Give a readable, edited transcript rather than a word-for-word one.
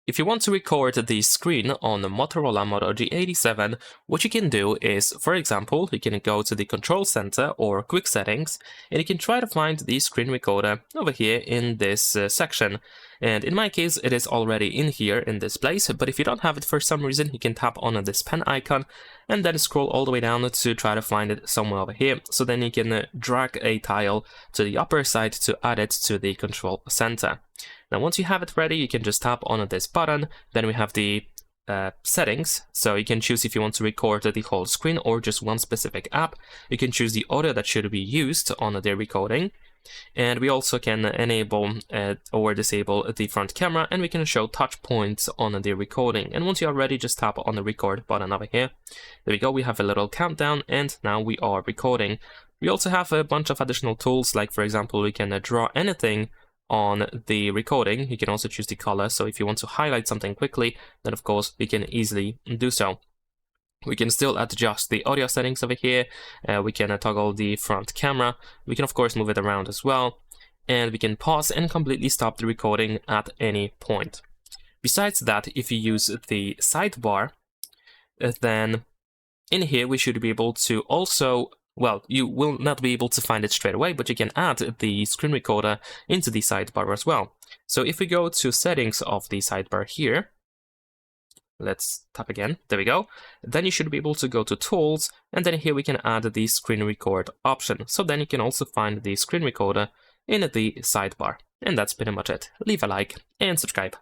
If you want to record the screen on the Motorola Moto G87, what you can do is, for example, you can go to the control center or quick settings, and you can try to find the screen recorder over here in this section. And in my case, it is already in here in this place, but if you don't have it for some reason, you can tap on this pen icon and then scroll all the way down to try to find it somewhere over here. So then you can drag a tile to the upper side to add it to the control center. Now, once you have it ready, you can just tap on this button. Then we have the settings. So you can choose if you want to record the whole screen or just one specific app. You can choose the audio that should be used on the recording. And we also can enable or disable the front camera, and we can show touch points on the recording. And once you are ready, just tap on the record button over here. There we go, we have a little countdown, and now we are recording. We also have a bunch of additional tools, like for example, we can draw anything on the recording. You can also choose the color, so if you want to highlight something quickly, then of course we can easily do so. We can still adjust the audio settings over here. We can toggle the front camera. We can of course move it around as well. And we can pause and completely stop the recording at any point. Besides that, if you use the sidebar, then in here we should be able to also, well, you will not be able to find it straight away, but you can add the screen recorder into the sidebar as well. So if we go to settings of the sidebar here, let's tap again, there we go. Then you should be able to go to tools, and then here we can add the screen record option. So then you can also find the screen recorder in the sidebar. And that's pretty much it. Leave a like and subscribe.